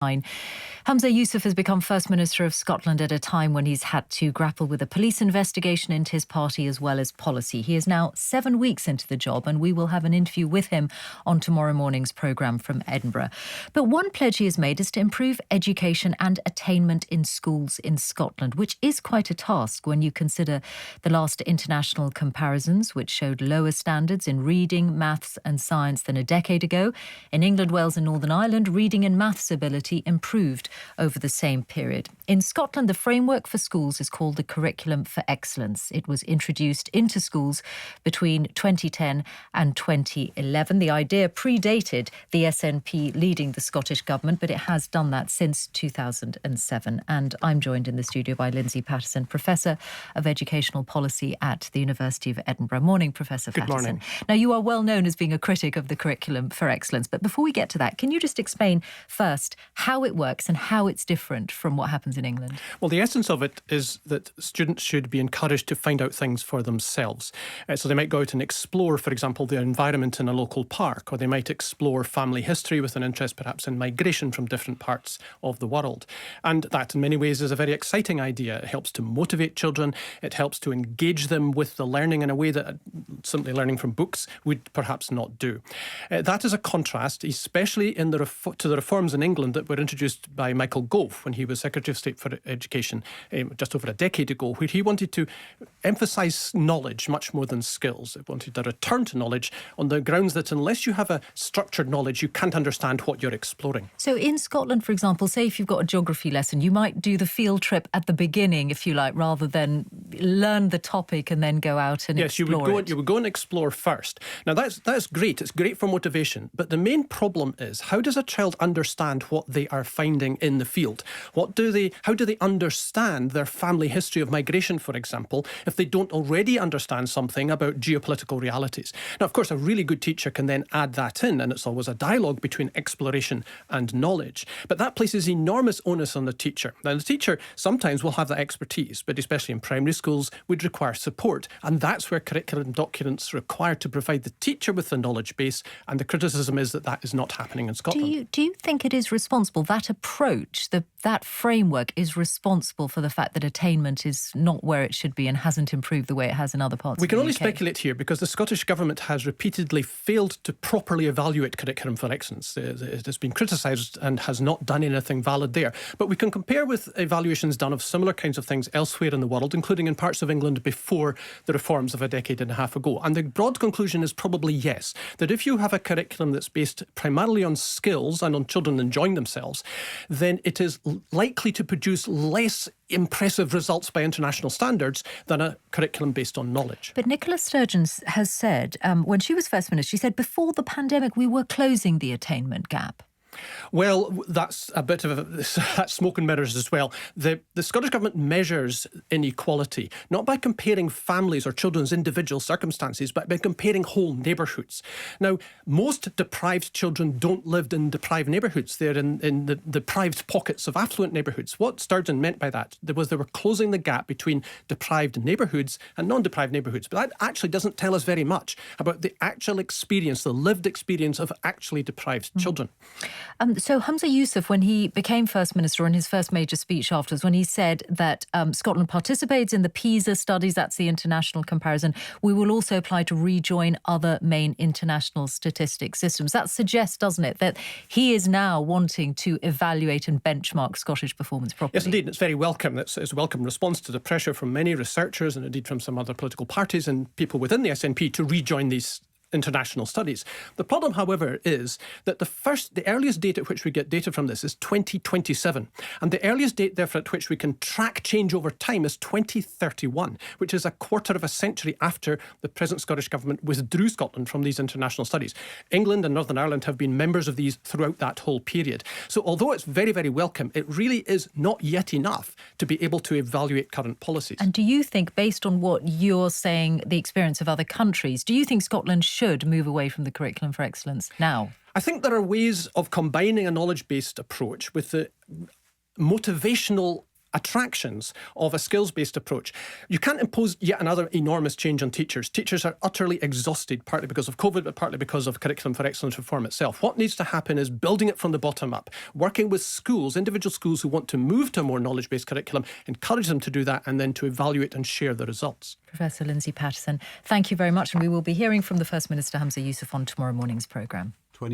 Humza Yousaf has become First Minister of Scotland at a time when he's had to grapple with a police investigation into his party as well as policy. He is now 7 weeks into the job, and we will have an interview with him on tomorrow morning's programme from Edinburgh. But one pledge he has made is to improve education and attainment in schools in Scotland, which is quite a task when you consider the last international comparisons, which showed lower standards in reading, maths and science than a decade ago. In England, Wales and Northern Ireland, reading and maths ability improved over the same period. In Scotland, the framework for schools is called the Curriculum for Excellence. It was introduced into schools between 2010 and 2011. The idea predated the SNP leading the Scottish Government, but it has done that since 2007. And I'm joined in the studio by Lindsay Patterson, Professor of Educational Policy at the University of Edinburgh. Morning, Professor Patterson. Good morning. Now, you are well known as being a critic of the Curriculum for Excellence, but before we get to that, can you just explain first how it works and how it's different from what happens in England? Well, the essence of it is that students should be encouraged to find out things for themselves. So they might go out and explore, for example, the environment in a local park, or they might explore family history with an interest perhaps in migration from different parts of the world. And that in many ways is a very exciting idea. It helps to motivate children. It helps to engage them with the learning in a way that simply learning from books would perhaps not do. That is a contrast, especially to the reforms in England that were introduced by Michael Gove when he was Secretary of State for Education just over a decade ago, where he wanted to emphasise knowledge much more than skills. He wanted a return to knowledge on the grounds that unless you have a structured knowledge, you can't understand what you're exploring. So in Scotland, for example, say if you've got a geography lesson, you might do the field trip at the beginning, if you like, rather than learn the topic and then go out and explore it. You would go and explore first. Now, that's great. It's great for motivation. But the main problem is, how does a child understand what they are finding in the field? How do they understand their family history of migration, for example, if they don't already understand something about geopolitical realities? Now, of course, a really good teacher can then add that in, and it's always a dialogue between exploration and knowledge. But that places enormous onus on the teacher. Now, the teacher sometimes will have that expertise, but especially in primary schools, would require support. And that's where curriculum documents are required to provide the teacher with the knowledge base. And the criticism is that that is not happening in Scotland. Do you think it is responsible, that approach, that framework is responsible for the fact that attainment is not where it should be and hasn't improved the way it has in other parts of the UK? We can only speculate here because the Scottish Government has repeatedly failed to properly evaluate Curriculum for Excellence. It has been criticised and has not done anything valid there. But we can compare with evaluations done of similar kinds of things elsewhere in the world, including in parts of England before the reforms of a decade and a half ago. And the broad conclusion is probably yes, that if you have a curriculum that's based primarily on skills and on children enjoying themselves, then it is likely to produce less impressive results by international standards than a curriculum based on knowledge. But Nicola Sturgeon has said, when she was First Minister, she said before the pandemic we were closing the attainment gap. Well, that's a bit of that's smoke and mirrors as well. The Scottish Government measures inequality not by comparing families or children's individual circumstances, but by comparing whole neighbourhoods. Now, most deprived children don't live in deprived neighbourhoods. They're in the deprived pockets of affluent neighbourhoods. What Sturgeon meant by that was they were closing the gap between deprived neighbourhoods and non-deprived neighbourhoods. But that actually doesn't tell us very much about the actual experience, the lived experience of actually deprived children. So Humza Yousaf, when he became First Minister, in his first major speech afterwards, when he said that Scotland participates in the PISA studies, that's the international comparison, we will also apply to rejoin other main international statistics systems. That suggests, doesn't it, that he is now wanting to evaluate and benchmark Scottish performance properly? Yes, indeed. It's very welcome. It's a welcome response to the pressure from many researchers and indeed from some other political parties and people within the SNP to rejoin these international studies. The problem, however, is that the earliest date at which we get data from this is 2027. And the earliest date, therefore, at which we can track change over time is 2031, which is a quarter of a century after the present Scottish Government withdrew Scotland from these international studies. England and Northern Ireland have been members of these throughout that whole period. So although it's very, very welcome, it really is not yet enough to be able to evaluate current policies. And do you think, based on what you're saying, the experience of other countries, do you think Scotland should move away from the Curriculum for Excellence now? I think there are ways of combining a knowledge-based approach with the motivational attractions of a skills-based approach. You can't impose yet another enormous change on teachers. Teachers are utterly exhausted, partly because of COVID, but partly because of Curriculum for Excellence reform itself. What needs to happen is building it from the bottom up, working with schools, individual schools who want to move to a more knowledge-based curriculum, encourage them to do that, and then to evaluate and share the results. Professor Lindsay Patterson, thank you very much. And we will be hearing from the First Minister, Hamza Yousaf, on tomorrow morning's programme.